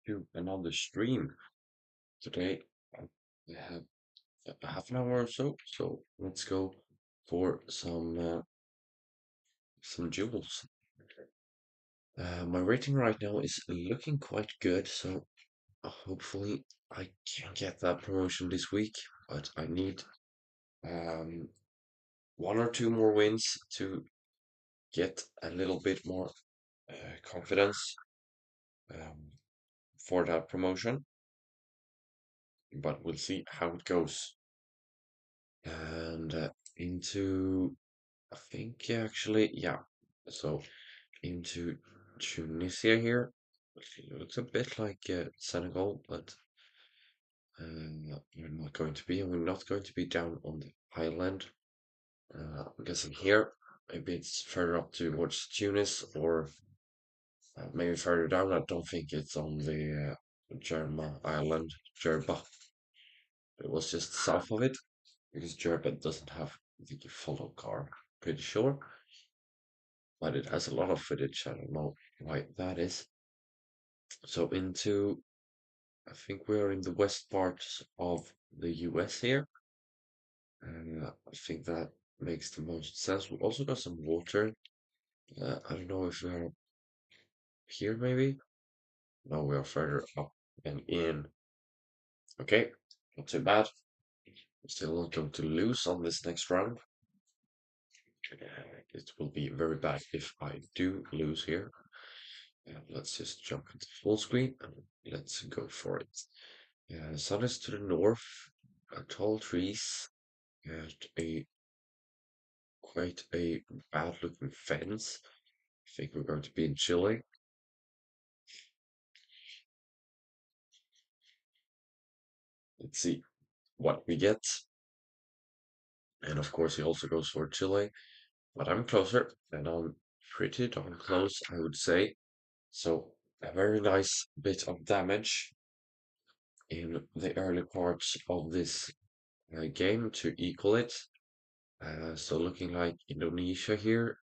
to another stream. Today we have a half an hour or so, so let's go for some jewels. My rating right now is looking quite good, so hopefully I can get that promotion this week. But I need um, one or two more wins to get a little bit more confidence um, for that promotion. But we'll see how it goes. And into I think actually, yeah. So into Tunisia here. It looks a bit like Senegal, but we're not going to be, and we're not going to be down on the island. I'm guessing here. Maybe it's further up towards Tunis, or maybe further down. I don't think it's on the Jerma island, Jerba. It was just south of it, because Jerba doesn't have the follow car. Pretty sure. But it has a lot of footage. I don't know why that is. So into, I think we're in the west part of the US here. And I think that makes the most sense. We also got some water. I don't know if we're here maybe. No, we are further up and in. Okay, not too bad. Still not going to lose on this next round. It will be very bad if I do lose here. Let's just jump into full screen and let's go for it. Yeah, the sun is to the north, tall trees, and a quite a bad looking fence. I think we're going to be in Chile. Let's see what we get. And of course, he also goes for Chile, but I'm closer, and I'm pretty darn close, I would say. So, a very nice bit of damage in the early parts of this game to equal it. So, looking like Indonesia here.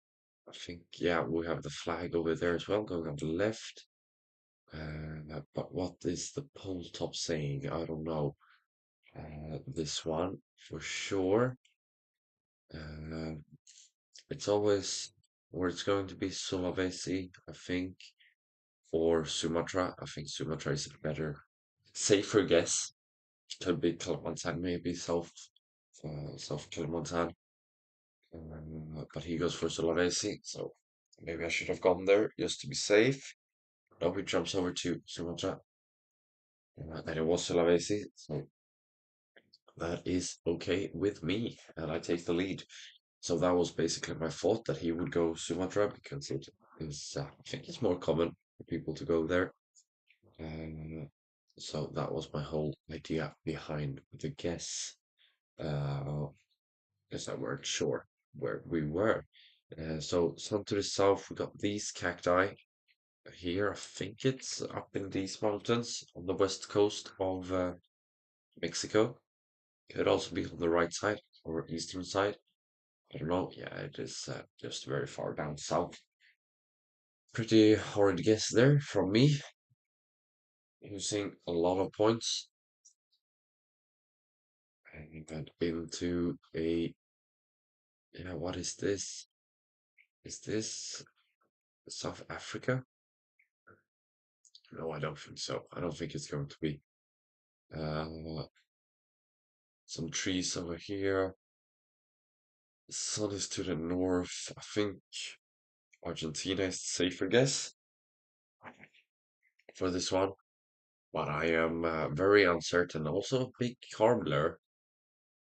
I think, yeah, we have the flag over there as well, going on the left. But what is the pole top saying? I don't know. This one for sure. Uh, it's always, or it's going to be Sulawesi, I think, or Sumatra. I think Sumatra is a better, safer guess. Could be Kalimantan, maybe South Kalimantan. But he goes for Sulawesi, so maybe I should have gone there just to be safe. No, he jumps over to Sumatra, and it was Sulawesi, so that is okay with me, and I take the lead. So that was basically my thought that he would go Sumatra because it is, I think it's more common for people to go there. Uh, so that was my whole idea behind the guess. Uh, because I weren't sure where we were. So some to the south, we got these cacti here. I think it's up in these mountains on the west coast of Mexico. Could also be on the right side or eastern side. I don't know. Yeah, it is just very far down south. Pretty hard guess there from me, using a lot of points. And then into a, yeah, what is this? Is this South Africa? No, I don't think so. I don't think it's going to be. Uh, some trees over here. Sun is to the north. I think Argentina is the safer guess for this one, but I am very uncertain. Also, big car blur.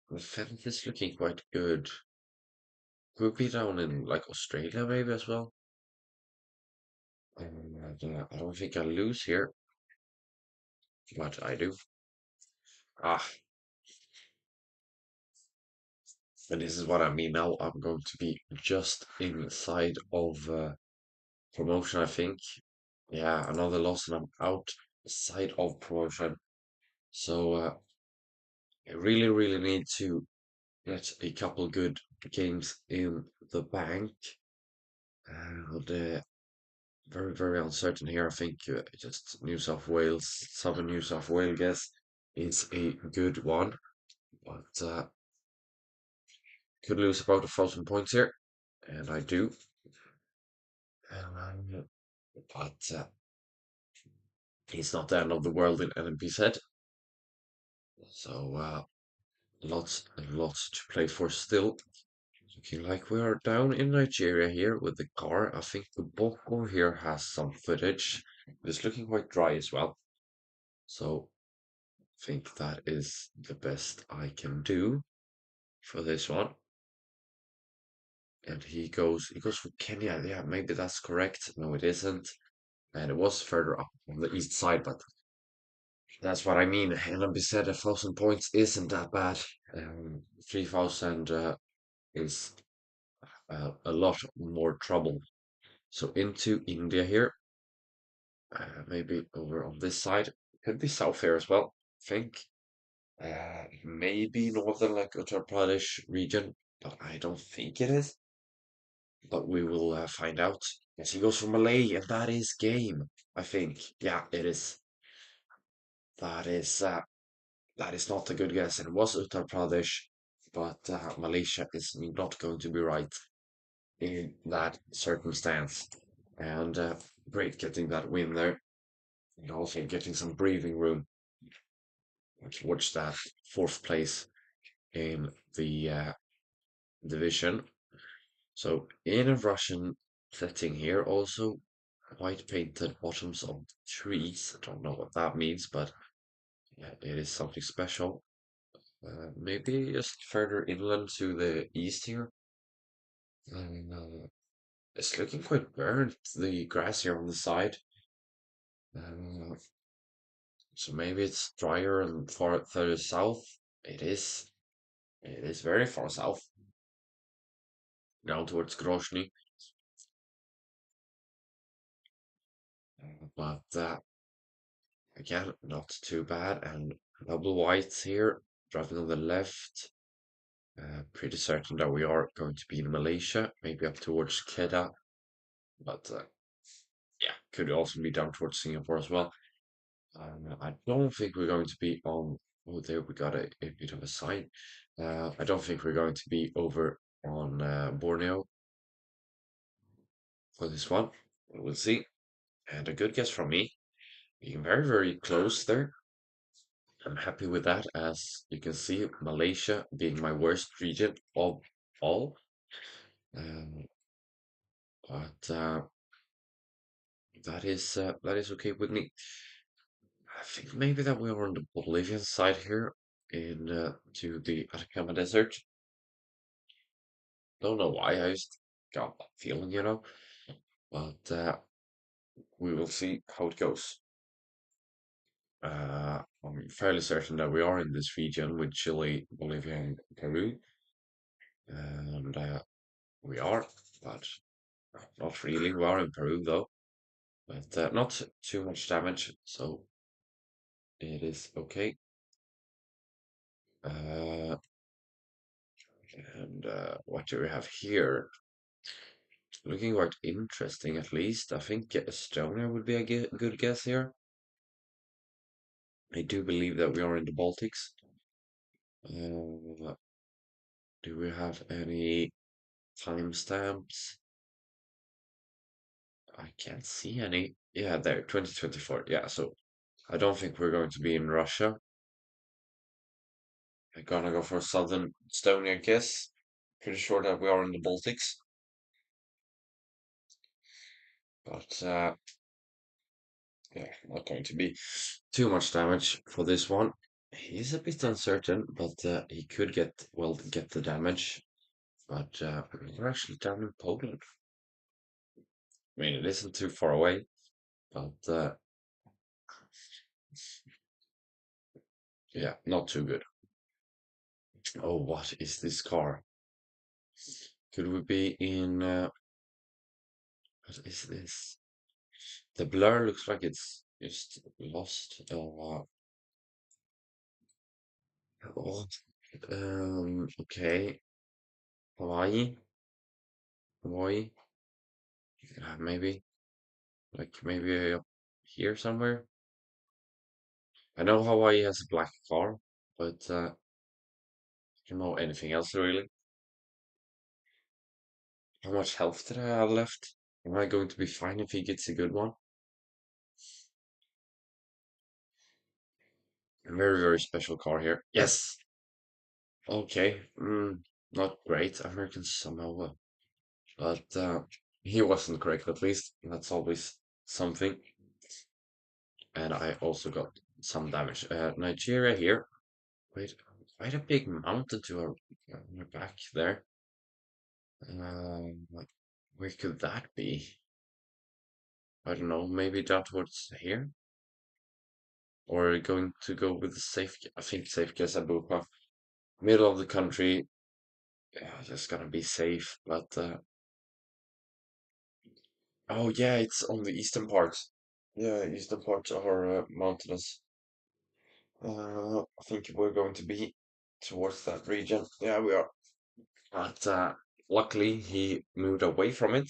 The fence is looking quite good. Could be down in like Australia maybe as well. And I don't think I lose here, but I do. Ah, and this is what I mean now. I'm going to be just inside of promotion, I think. Yeah, another loss and I'm outside of promotion. So I really, really need to get a couple good games in the bank. And very, very uncertain here. I think just New South Wales, Southern New South Wales guess is a good one, but could lose about 1,000 points here, and I do. But it's not the end of the world in NMP said, so lots and lots to play for still. Looking like we are down in Nigeria here with the car. I think the Boko here has some footage. It's looking quite dry as well. So I think that is the best I can do for this one. And he goes for Kenya. Yeah, maybe that's correct. No, it isn't. And it was further up on the east side, but that's what I mean. And be said 1,000 points isn't that bad. 3,000 is a lot more trouble. So into India here. Maybe over on this side. Could be south here as well, I think. Maybe northern, like Uttar Pradesh region, but I don't think it is. But we will find out. Yes, he goes for Malay, and that is game, I think. Yeah, it is. That is that is not a good guess. It was Uttar Pradesh, but Malaysia is not going to be right in that circumstance. And great getting that win there, and also getting some breathing room towards that fourth place in the division. So in a Russian setting here, also white painted bottoms of trees. I don't know what that means, but yeah, it is something special. Maybe just further inland to the east here. It's looking quite burnt, the grass here on the side. Uh, so maybe it's drier and far further south. It is. It is very far south, down towards Grozny. But again, not too bad. And double whites here, driving on the left. Pretty certain that we are going to be in Malaysia, maybe up towards Kedah. But yeah, could also be down towards Singapore as well. I don't think we're going to be on. Oh, there we got a bit of a sign. I don't think we're going to be over on Borneo for this one. We'll see. And a good guess from me. Being very, very close there. I'm happy with that, as you can see, Malaysia being my worst region of all. Um, but that is okay with me. I think maybe that we are on the Bolivian side here in to the Atacama Desert. Don't know why, I just got that feeling, But we will see how it goes. I'm fairly certain that we are in this region with Chile, Bolivia, and Peru, and we are, but not really. We are in Peru though, but not too much damage, so it is okay. Uh, and what do we have here? Looking quite interesting, at least. I think Estonia would be a good guess here. I do believe that we are in the Baltics. Do we have any timestamps? I can't see any. Yeah, there, 2024. Yeah, so I don't think we're going to be in Russia. I'm gonna go for southern Estonia, I guess. Pretty sure that we are in the Baltics. But yeah, not going to be too much damage for this one. He's a bit uncertain, but he could get the damage. But we're actually down in Poland. I mean, it isn't too far away, but yeah, not too good. Oh, what is this car? Could we be in? What is this? The blur looks like it's just lost. Oh, okay. Hawaii, Hawaii, maybe. Like maybe up here somewhere. I know Hawaii has a black car, but I don't know anything else really. How much health did I have left? Am I going to be fine if he gets a good one? A very, very special car here. Yes! Okay. Not great. American Samoa. But he wasn't correct at least. That's always something. And I also got some damage. Nigeria here. Wait, quite a big mountain to our back there. Like, where could that be? I don't know, maybe down towards here? Or going to go with the safe, I think safe guess Abupa. Middle of the country, yeah, just gonna be safe, but oh yeah, it's on the eastern part. Yeah, eastern parts are mountainous. I think we're going to be towards that region. Yeah, we are. But luckily, he moved away from it,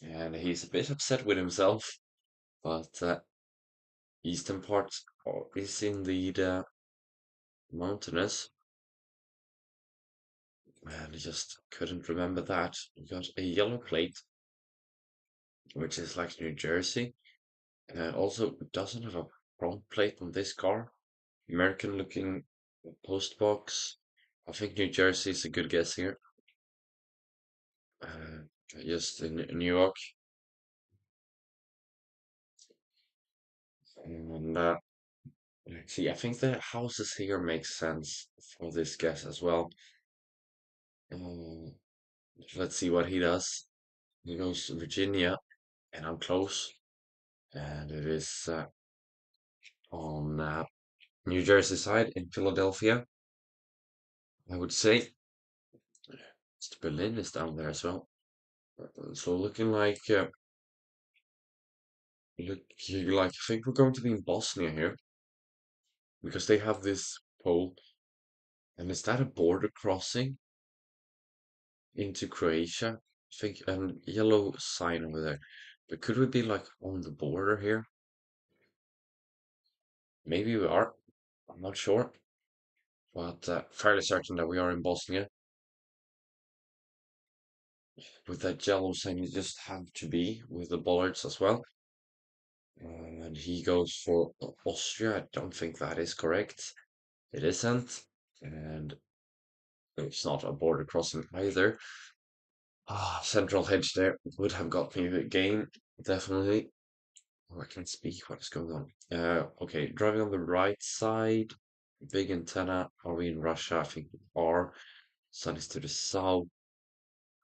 and he's a bit upset with himself. But eastern part is indeed mountainous, and I just couldn't remember that. We got a yellow plate, which is like New Jersey. Also, it doesn't have a front plate on this car. American looking post box. I think New Jersey is a good guess here. Uh, just in New York. And let's see, I think the houses here make sense for this guess as well. Uh, let's see what he does. He goes to Virginia, and I'm close. And it is on New Jersey side in Philadelphia, I would say. East Berlin is down there as well. So looking like I think we're going to be in Bosnia here because they have this pole, and is that a border crossing into Croatia? I think and yellow sign over there. But could we be like on the border here? Maybe we are. I'm not sure, but fairly certain that we are in Bosnia. With that yellow sign, you just have to be with the bollards as well. And he goes for Austria. I don't think that is correct. It isn't. And it's not a border crossing either. Central hedge there would have got me the game, definitely. Oh, I can't speak. What is going on? Okay, driving on the right side. Big antenna. Are we in Russia? I think we are. Sun is to the south.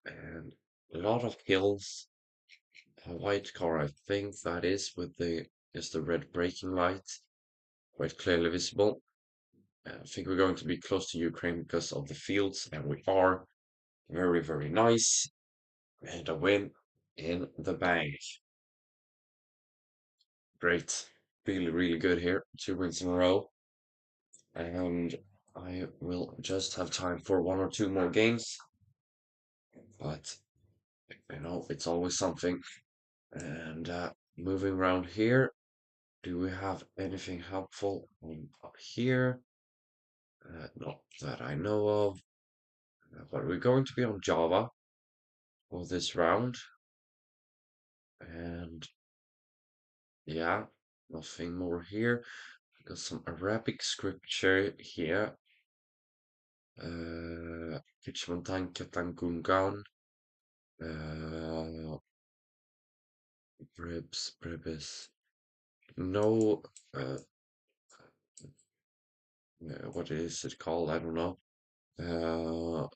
And a lot of hills. A white car, I think that is the red braking light. Quite clearly visible. I think we're going to be close to Ukraine because of the fields, and we are. Very, very nice. And a win in the bank. Great. Really, really good here. 2 wins in a row. And I will just have time for one or two more games. But, it's always something. And moving around here, do we have anything helpful up here? Not that I know of. But we're going to be on Java for this round. And yeah, nothing more here. Got some Arabic scripture here. Kichmantan Ketangungan. Uh, Bribis. No, uh, what is it called? I don't know. Uh,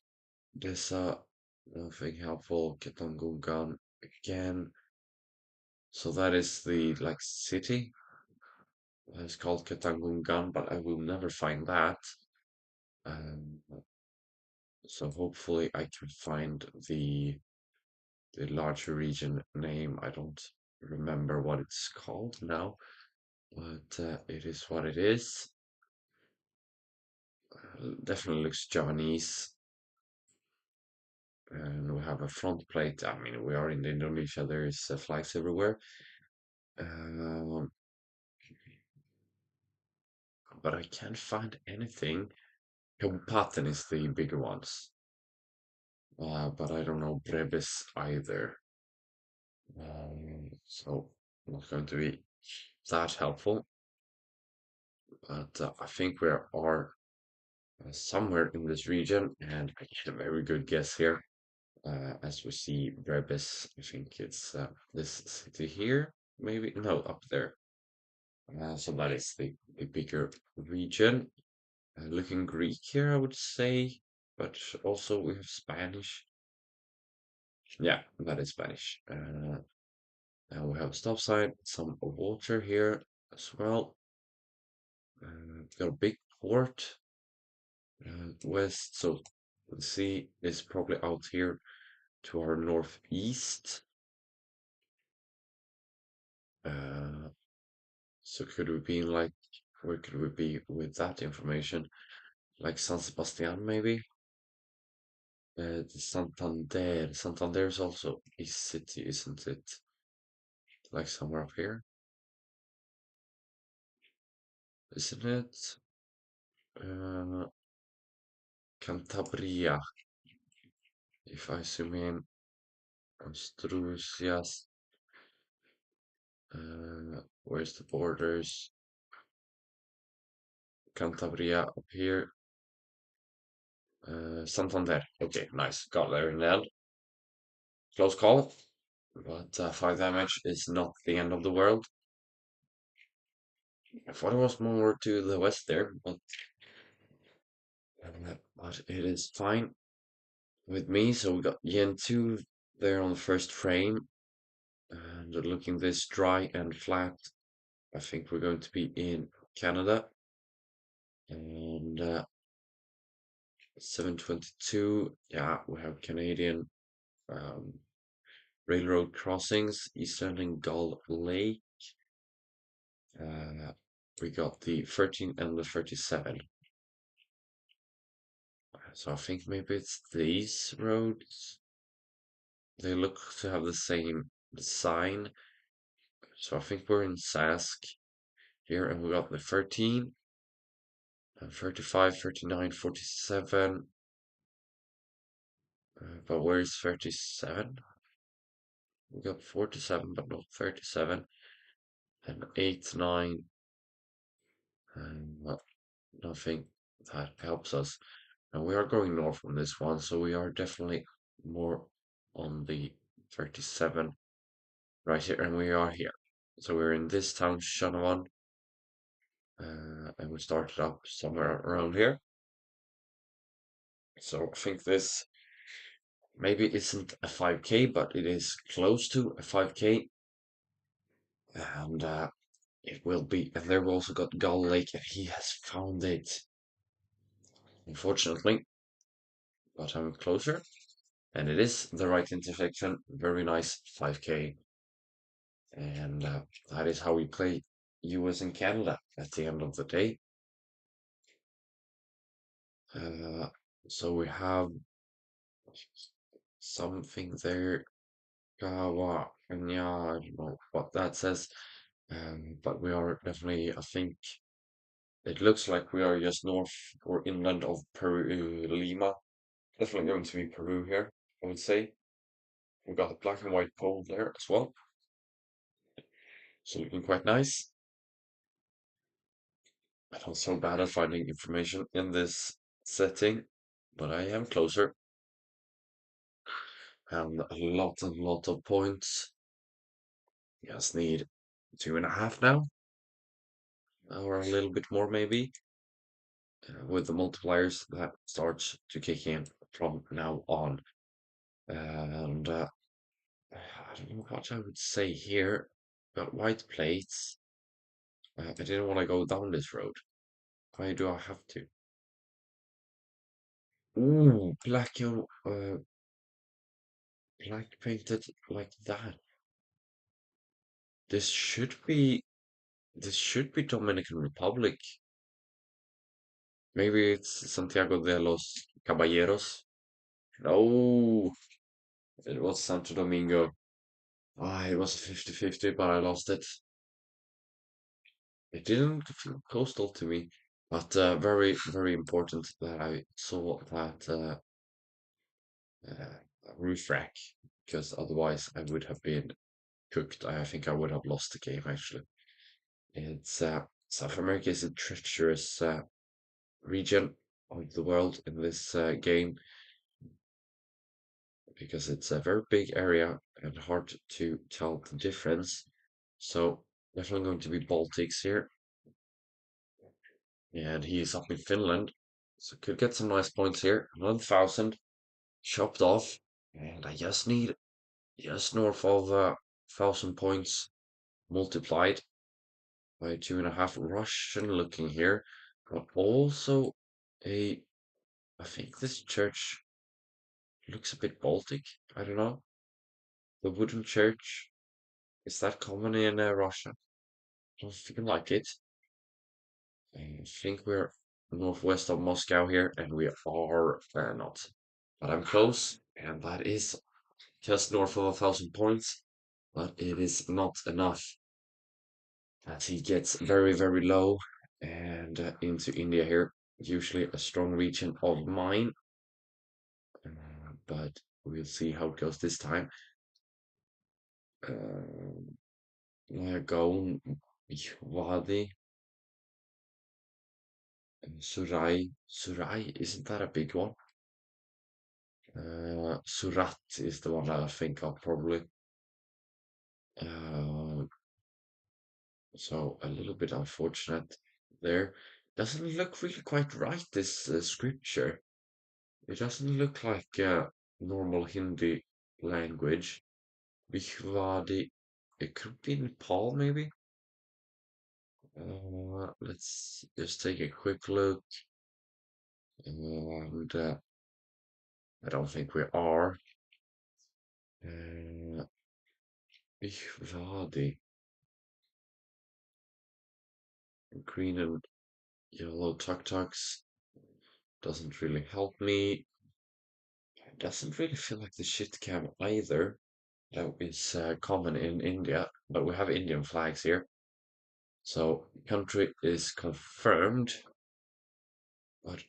Desa, nothing helpful. Ketangungan again. So that is the like city. It's called Ketangungan, but I will never find that. Um, so hopefully I can find the larger region name. I don't remember what it's called now, but it is what it is. Definitely looks Javanese. and we have a front plate. I mean, we are in Indonesia, there's flags everywhere. Um, but I can't find anything. Kabupaten is the bigger ones, but I don't know Brebes either. So not going to be that helpful. But I think we are somewhere in this region, and I get a very good guess here. As we see Brebes, I think it's this city here, maybe no, up there. So that is the bigger region. Looking Greek here, I would say, but also we have Spanish. Yeah, that is Spanish. And we have a stop sign, some water here as well. Got a big port west, so the sea is probably out here to our northeast. Uh, so could we be in like, where could we be with that information? Like San Sebastian, maybe? The Santander. Santander is also a city, isn't it? Like somewhere up here, isn't it? Uh, Cantabria, if I zoom in. Astrucias. Where's the borders? Cantabria up here. Santander. Okay, nice. Got there in the end. Close call, but 5 damage is not the end of the world. I thought it was more to the west there, but it is fine with me. So we got Yen 2 there on the first frame, and looking this dry and flat. I think we're going to be in Canada, and 722. Yeah, we have Canadian um, railroad crossings, Eastern and Gull Lake. Uh, we got the 13 and the 37. So I think maybe it's these roads. They look to have the same design. So I think we're in Sask here, and we got the 13, 35, 39, 47. But where is 37? We got 47, but not 37. And 8, 9, and well, nothing that helps us. And we are going north on this one, so we are definitely more on the 37 right here, and we are here. So we're in this town, Shanavan, and we started up somewhere around here. So I think this maybe isn't a 5K, but it is close to a 5K, and it will be. And there we also got Gull Lake, and he has found it, unfortunately, but I'm closer. And it is the right intersection. Very nice 5K. And that is how we play US and Canada at the end of the day. Uh, so we have something there. Kawa, and yeah, I don't know what that says. But we are definitely, I think, it looks like we are just north or inland of Peru, Lima. Definitely going to be Peru here, I would say. We got a black and white pole there as well. So looking quite nice. I'm not so bad at finding information in this setting, but I am closer. And a lot of points. Just need 2.5 now, or a little bit more maybe, with the multipliers that starts to kick in from now on. And I don't know what I would say here. Got white plates. I didn't want to go down this road. Why do I have to? Ooh, black painted like that. This should be this should be Dominican Republic. Maybe it's Santiago de los Caballeros. No, it was Santo Domingo. Ah, it was a 50-50, but I lost it. It didn't feel coastal to me, but very, very important that I saw that roof rack, because otherwise I would have been cooked. I think I would have lost the game actually. It's South America is a treacherous region of the world in this game because it's a very big area and hard to tell the difference. So definitely going to be Baltics here, and he's up in Finland, so could get some nice points here. 1,000 chopped off, and I just need just north of 1,000 points multiplied by 2.5. Russian looking here, but also a. I think this church looks a bit Baltic. I don't know. The wooden church, is that common in Russia? Don't feel like it. I think we're northwest of Moscow here, and we are not. But I'm close, and that is just north of 1,000 points. But it is not enough, as he gets very, very low and into India here. Usually a strong region of mine, but we'll see how it goes this time. Gaon, Wadi, and Surai. Surai, isn't that a big one? Surat is the one that I think of probably. Uh, so a little bit unfortunate there. Doesn't look really quite right, this scripture. It doesn't look like normal Hindi language. Bihwadi, it could be Nepal maybe? Let's just take a quick look. And I don't think we are. Uh, Bihwadi, green and yellow tuk-tuks doesn't really help me. It doesn't really feel like the shit cam either. That is common in India, but we have Indian flags here. So country is confirmed. But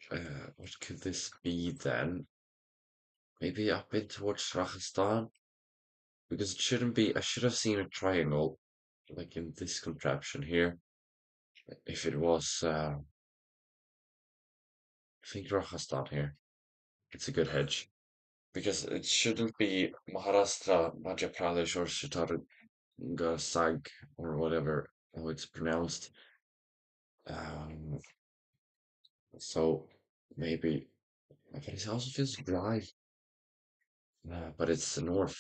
what could this be then? Maybe up in towards Rajasthan? Because it shouldn't be. I should have seen a triangle, like in this contraption here. If it was, I think Rajasthan here. It's a good hedge. Because it shouldn't be Maharashtra, Madhya Pradesh, or Chhattisgarh, or whatever how it's pronounced. Um, so maybe, but it also feels dry. But it's north.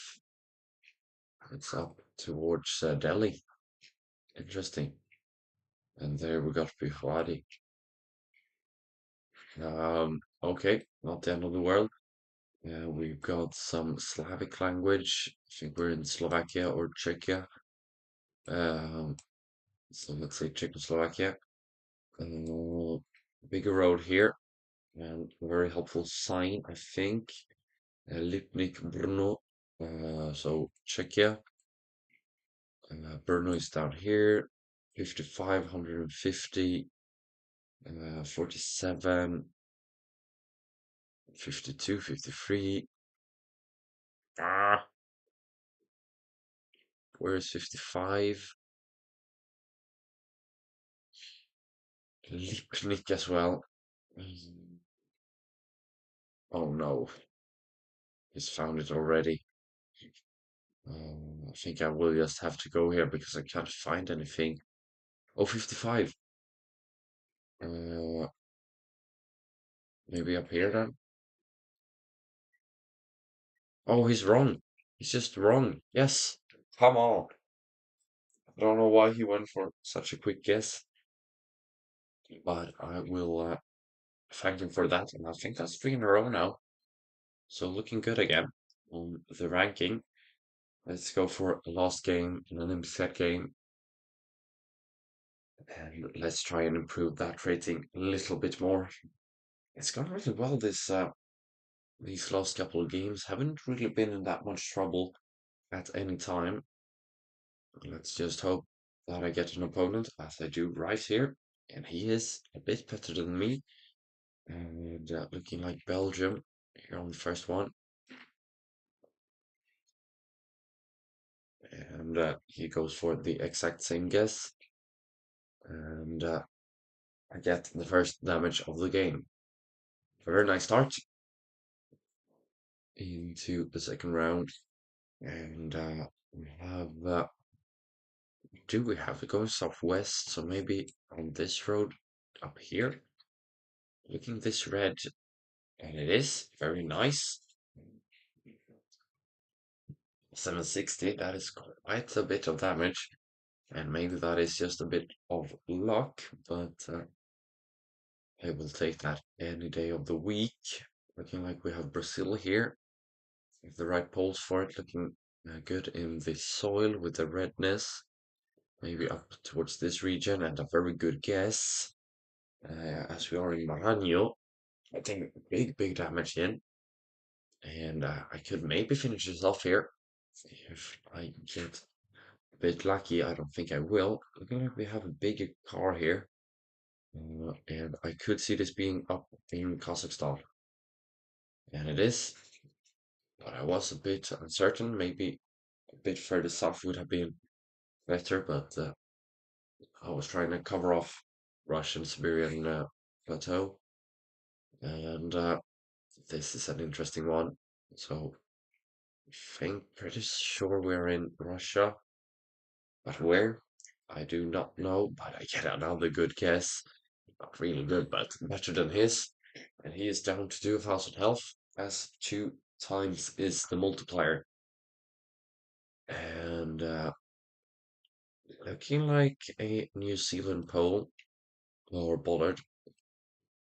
It's up towards Delhi. Interesting. And there we got Bihwadi. Okay, not the end of the world. We've got some Slavic language. I think we're in Slovakia or Czechia. Um, so let's say Czechoslovakia. Bigger road here, and a very helpful sign, I think. Lipnik Brno. So Czechia. Brno is down here. 55, 150, 47, 52, 53. Ah, where's 55? Lipnik as well. Mm, oh no, he's found it already. I think I will just have to go here because I can't find anything. Oh, 55. Uh, maybe up here then? Oh, he's wrong. He's just wrong. Yes. Come on. I don't know why he went for such a quick guess, but I will thank him for that. And I think that's 3 in a row now. So looking good again on the ranking. Let's go for a last game, an Olympic set game, and let's try and improve that rating a little bit more. It's gone really well this these last couple of games haven't really been in that much trouble at any time. Let's just hope that I get an opponent, as I do right here. And he is a bit better than me. And looking like Belgium here on the first one. And he goes for the exact same guess. And I get the first damage of the game. A very nice start into the second round. And we have, do we have to go southwest? So maybe on this road up here. Looking this red, and it is very nice. 760, that is quite a bit of damage. And maybe that is just a bit of luck, but I will take that any day of the week. Looking like we have Brazil here. With the right poles for it, looking good in the soil with the redness. Maybe up towards this region, and a very good guess. As we are in Maranhão, I think big damage in. And I could maybe finish this off here if I get a bit lucky. I don't think I will. Looking like we have a bigger car here. And I could see this being up in Kazakhstan. And it is, but I was a bit uncertain. Maybe a bit further south would have been better, but I was trying to cover off Russian Siberian plateau. And this is an interesting one. So I think pretty sure we're in Russia. But where? I do not know, but I get another good guess. Not really good, but better than his. And he is down to 2,000 health, as 2 times is the multiplier. And looking like a New Zealand pole or bollard.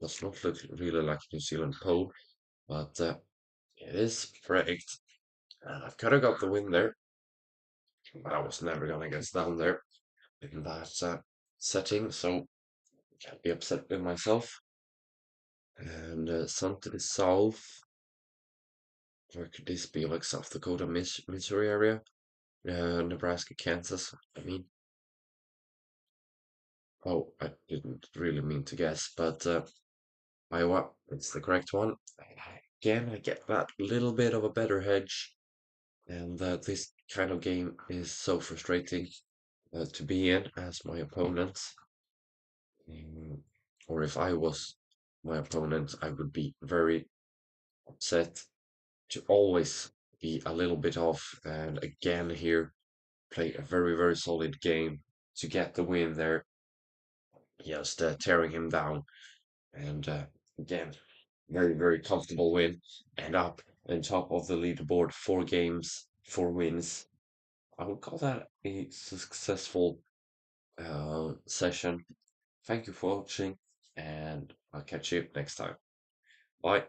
Does not look really like a New Zealand pole, but it is correct. And I've kind of got the win there, but I was never gonna get down there in that setting, so can't be upset with myself. And some to the south. Where could this be? Like South Dakota, Missouri area? Nebraska, Kansas. I mean, oh, I didn't really mean to guess, but Iowa, it's the correct one. Again, I get that little bit of a better hedge, and that this kind of game is so frustrating to be in as my opponent. Mm, or if I was my opponent, I would be very upset to always be a little bit off, and again here play a very solid game to get the win there, just tearing him down. And again, very comfortable win, and up on top of the leaderboard, 4 games, 4 wins. I would call that a successful session. Thank you for watching, and I'll catch you next time. Bye.